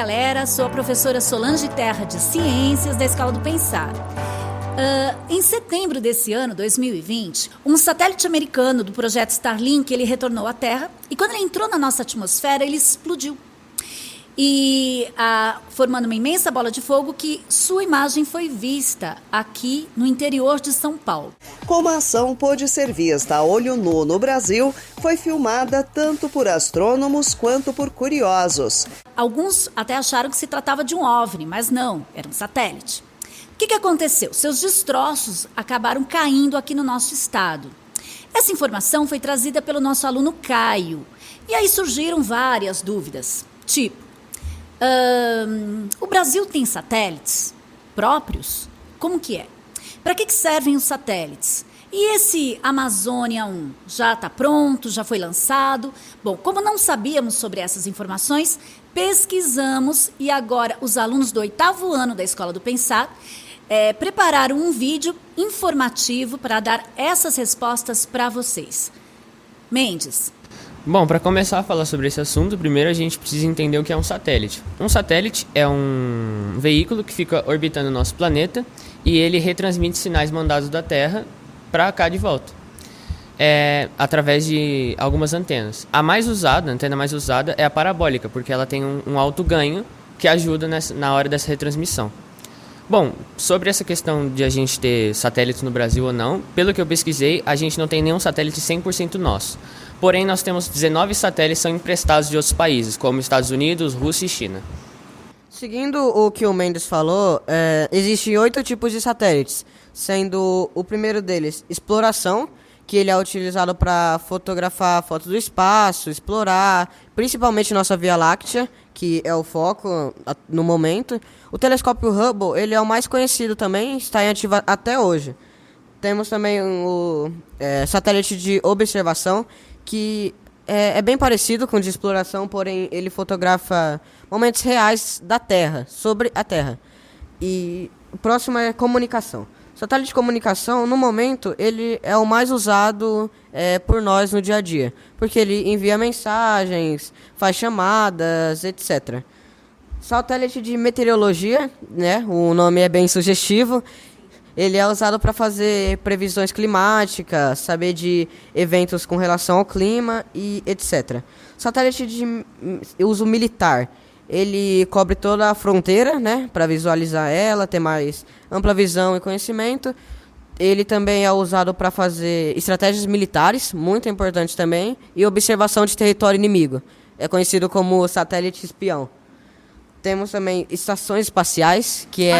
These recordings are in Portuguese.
galera, sou a professora Solange Terra de Ciências da Escola do Pensar. Em setembro desse ano, 2020, um satélite americano do projeto Starlink, ele retornou à Terra e quando ele entrou na nossa atmosfera, ele explodiu. Formando uma imensa bola de fogo que sua imagem foi vista aqui no interior de São Paulo. Como a ação pôde ser vista a olho nu no Brasil, foi filmada tanto por astrônomos quanto por curiosos. Alguns até acharam que se tratava de um OVNI, mas não, era um satélite. O que aconteceu? Seus destroços acabaram caindo aqui no nosso estado. Essa informação foi trazida pelo nosso aluno Caio. E aí surgiram várias dúvidas, tipo, o Brasil tem satélites próprios? Como que é? Para que servem os satélites? E esse Amazônia 1 já está pronto, já foi lançado? Bom, como não sabíamos sobre essas informações, pesquisamos e agora os alunos do 8º ano da Escola do Pensar prepararam um vídeo informativo para dar essas respostas para vocês. Mendes. Bom, para começar a falar sobre esse assunto, primeiro a gente precisa entender o que é um satélite. Um satélite é um veículo que fica orbitando o nosso planeta e ele retransmite sinais mandados da Terra para cá de volta, através de algumas antenas. A antena mais usada é a parabólica, porque ela tem um alto ganho que ajuda na hora dessa retransmissão. Bom, sobre essa questão de a gente ter satélites no Brasil ou não, pelo que eu pesquisei, a gente não tem nenhum satélite 100% nosso. Porém, nós temos 19 satélites que são emprestados de outros países, como Estados Unidos, Rússia e China. Seguindo o que o Mendes falou, existem 8 tipos de satélites, sendo o primeiro deles exploração, que ele é utilizado para fotografar fotos do espaço, explorar, principalmente nossa Via Láctea, que é o foco no momento. O telescópio Hubble, ele é o mais conhecido também, está em ativa até hoje. Temos também o satélite de observação, que é bem parecido com o de exploração, porém ele fotografa momentos reais da Terra, sobre a Terra. E o próximo é comunicação. Satélite de comunicação, no momento, ele é o mais usado por nós no dia a dia, porque ele envia mensagens, faz chamadas, etc. Satélite de meteorologia, né, o nome é bem sugestivo, ele é usado para fazer previsões climáticas, saber de eventos com relação ao clima e etc. Satélite de uso militar, ele cobre toda a fronteira, né, para visualizar ela, ter mais ampla visão e conhecimento. Ele também é usado para fazer estratégias militares, muito importante também, e observação de território inimigo. É conhecido como satélite espião. Temos também estações espaciais, que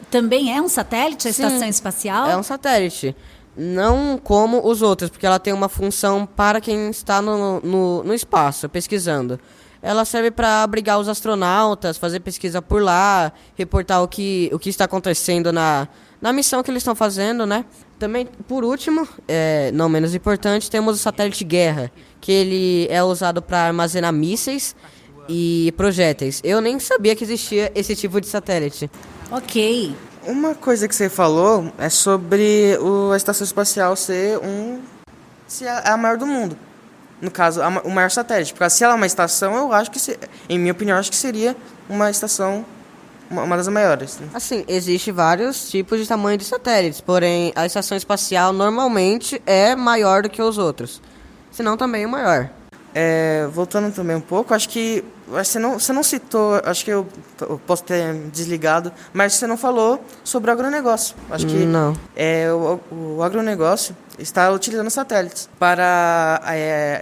também é um satélite, a Sim, estação espacial? É um satélite. Não como os outros, porque ela tem uma função para quem está no espaço, pesquisando. Ela serve para abrigar os astronautas, fazer pesquisa por lá, reportar o que está acontecendo na missão que eles estão fazendo, né? Também, por último, não menos importante, temos o satélite guerra, que ele é usado para armazenar mísseis e projéteis. Eu nem sabia que existia esse tipo de satélite. Ok. Uma coisa que você falou é sobre a estação espacial ser a maior do mundo. No caso, o maior satélite. Porque se ela é uma estação, eu acho que, em minha opinião, acho que seria uma estação, uma das maiores. Assim, existem vários tipos de tamanho de satélites, porém a estação espacial normalmente é maior do que os outros. Se não, também é maior. Voltando também um pouco, acho que você não citou, acho que eu posso ter desligado, mas você não falou sobre o agronegócio. Acho que não. O agronegócio está utilizando satélites para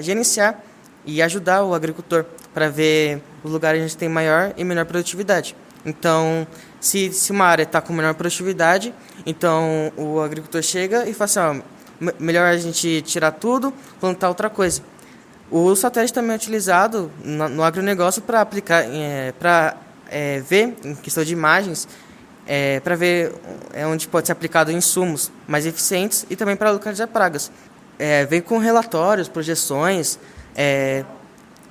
gerenciar e ajudar o agricultor para ver os lugares onde tem maior e menor produtividade. Então, se uma área está com menor produtividade, então o agricultor chega e fala assim, melhor a gente tirar tudo, plantar outra coisa. O satélite também é utilizado no agronegócio para aplicar, para ver, em questão de imagens, para ver onde pode ser aplicado insumos mais eficientes e também para localizar pragas. Vem com relatórios, projeções,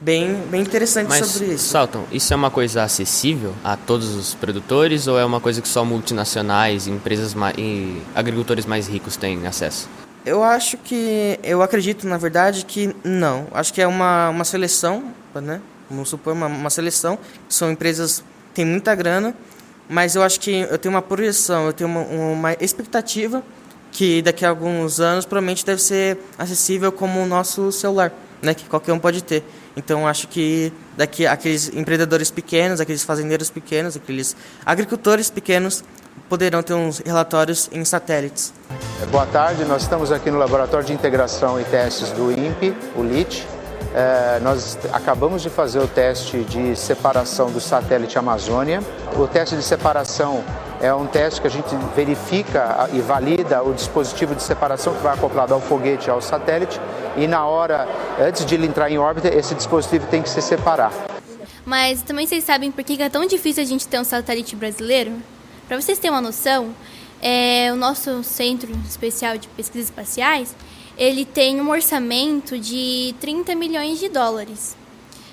bem interessante sobre isso. Salton, isso é uma coisa acessível a todos os produtores ou é uma coisa que só multinacionais, empresas e agricultores mais ricos têm acesso? Eu acredito, na verdade, que não. Acho que é uma seleção, né? Vamos supor, uma seleção, que são empresas tem muita grana, mas eu acho que eu tenho uma projeção, eu tenho uma expectativa que daqui a alguns anos provavelmente deve ser acessível como o nosso celular, né, que qualquer um pode ter. Então, acho que daqui aqueles empreendedores pequenos, aqueles fazendeiros pequenos, aqueles agricultores pequenos poderão ter uns relatórios em satélites. Boa tarde, nós estamos aqui no Laboratório de Integração e Testes do INPE, o LIT. Nós acabamos de fazer o teste de separação do satélite Amazônia. O teste de separação é um teste que a gente verifica e valida o dispositivo de separação que vai acoplado ao foguete e ao satélite. E na hora, antes de ele entrar em órbita, esse dispositivo tem que se separar. Mas também vocês sabem por que é tão difícil a gente ter um satélite brasileiro? Para vocês terem uma noção, o nosso Centro Especial de Pesquisas Espaciais, ele tem um orçamento de 30 milhões de dólares.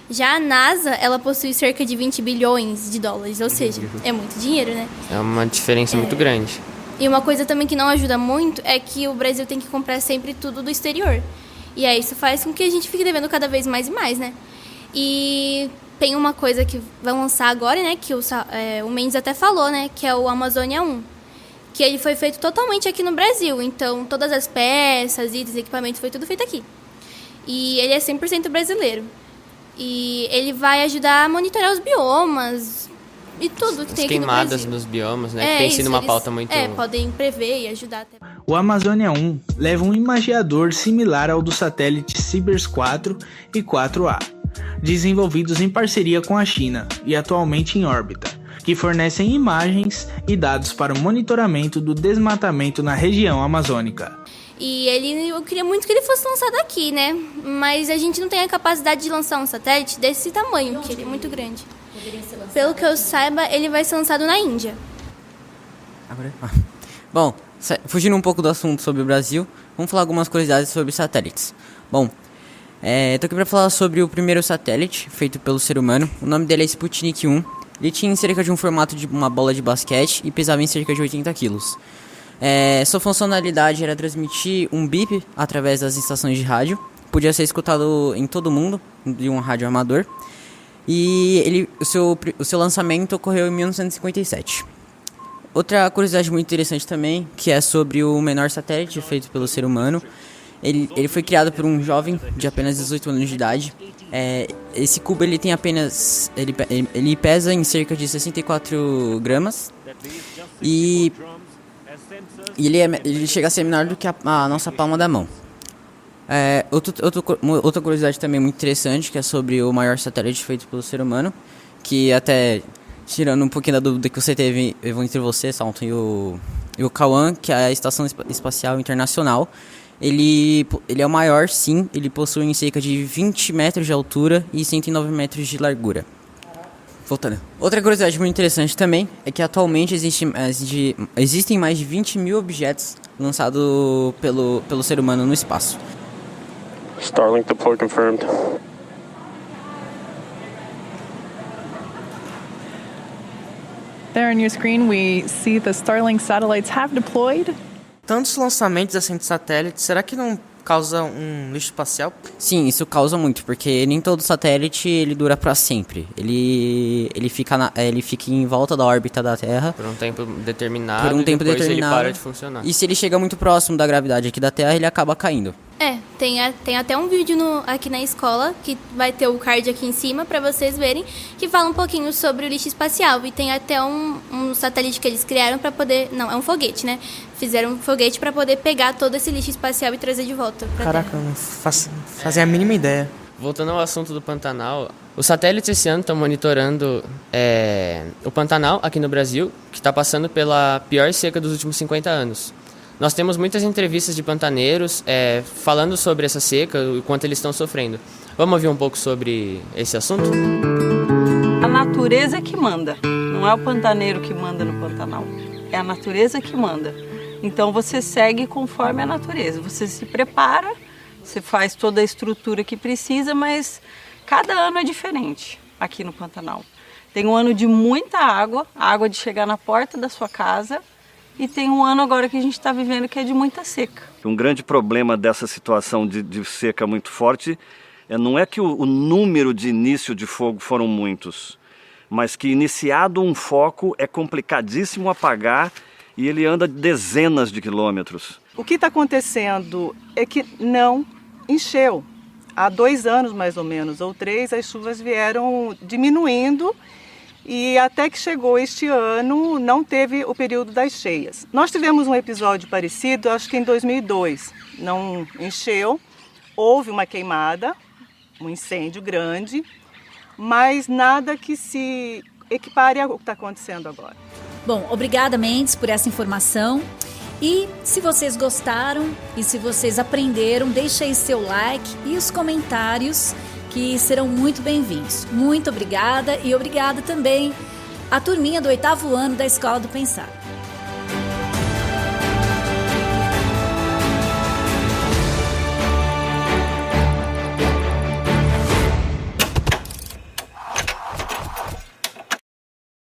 Já a NASA, ela possui cerca de 20 bilhões de dólares, ou seja, é muito dinheiro, né? É uma diferença muito grande. E uma coisa também que não ajuda muito é que o Brasil tem que comprar sempre tudo do exterior. E aí isso faz com que a gente fique devendo cada vez mais e mais, né? E tem uma coisa que vai lançar agora, né? Que o Mendes até falou, né? Que é o Amazônia 1. Que ele foi feito totalmente aqui no Brasil. Então, todas as peças, itens, equipamentos, foi tudo feito aqui. E ele é 100% brasileiro. E ele vai ajudar a monitorar os biomas e tudo que tem aqui no Brasil. As queimadas nos biomas, né? Que tem sido uma pauta muito... podem prever e ajudar até. O Amazônia 1 leva um imageador similar ao dos satélites Cibers 4 e 4A, desenvolvidos em parceria com a China e atualmente em órbita, que fornecem imagens e dados para o monitoramento do desmatamento na região amazônica. E eu queria muito que ele fosse lançado aqui, né? Mas a gente não tem a capacidade de lançar um satélite desse tamanho, que ele é muito grande. Pelo que eu saiba, ele vai ser lançado na Índia. Bom, fugindo um pouco do assunto sobre o Brasil, vamos falar algumas curiosidades sobre satélites. Bom, tô aqui para falar sobre o primeiro satélite feito pelo ser humano. O nome dele é Sputnik 1. Ele tinha cerca de um formato de uma bola de basquete e pesava em cerca de 80 quilos. Sua funcionalidade era transmitir um bip através das estações de rádio. Podia ser escutado em todo mundo, de um rádio amador. E o seu lançamento ocorreu em 1957. Outra curiosidade muito interessante também, que é sobre o menor satélite feito pelo ser humano. Ele foi criado por um jovem de apenas 18 anos de idade. Esse cubo ele tem apenas... Ele pesa em cerca de 64 gramas. E ele chega a ser menor do que a nossa palma da mão. Outra curiosidade também muito interessante, que é sobre o maior satélite feito pelo ser humano, que até, tirando um pouquinho da dúvida que você teve entre você, Salton, e o Cauã, que é a Estação Espacial Internacional, ele é o maior, sim, ele possui cerca de 20 metros de altura e 109 metros de largura. Voltando. Outra curiosidade muito interessante também é que atualmente existem mais de 20 mil objetos lançados pelo ser humano no espaço. Starlink deploy confirmed. There on your screen we see the Starlink satellites have deployed. Tantos lançamentos assim de satélites, será que não causa um lixo espacial? Sim, isso causa muito, porque nem todo satélite ele dura para sempre. Ele fica em volta da órbita da Terra por um tempo determinado. Ele para de funcionar. E se ele chega muito próximo da gravidade aqui da Terra, ele acaba caindo. Tem até um vídeo aqui na escola, que vai ter o card aqui em cima para vocês verem, que fala um pouquinho sobre o lixo espacial. E tem até um satélite que eles criaram para poder... Não, é um foguete, né? Fizeram um foguete para poder pegar todo esse lixo espacial e trazer de volta pra Caraca, Terra. eu não fazia a mínima ideia. Voltando ao assunto do Pantanal, os satélites esse ano estão monitorando o Pantanal aqui no Brasil, que está passando pela pior seca dos últimos 50 anos. Nós temos muitas entrevistas de pantaneiros falando sobre essa seca e o quanto eles estão sofrendo. Vamos ouvir um pouco sobre esse assunto? A natureza que manda, não é o pantaneiro que manda no Pantanal, é a natureza que manda. Então você segue conforme a natureza, você se prepara, você faz toda a estrutura que precisa, mas cada ano é diferente aqui no Pantanal. Tem um ano de muita água, a água de chegar na porta da sua casa, e tem um ano agora que a gente está vivendo que é de muita seca. Um grande problema dessa situação de seca muito forte não é que o número de início de fogo foram muitos, mas que iniciado um foco é complicadíssimo apagar e ele anda dezenas de quilômetros. O que está acontecendo é que não encheu. Há 2 anos, mais ou menos, ou 3, as chuvas vieram diminuindo e até que chegou este ano não teve o período das cheias. Nós tivemos um episódio parecido, acho que em 2002. Não encheu, houve uma queimada, um incêndio grande, mas nada que se equipare ao que está acontecendo agora. Bom, obrigada, Mendes, por essa informação. E se vocês gostaram e se vocês aprenderam, deixe aí seu like e os comentários que serão muito bem-vindos. Muito obrigada e obrigada também à turminha do 8º ano da Escola do Pensar.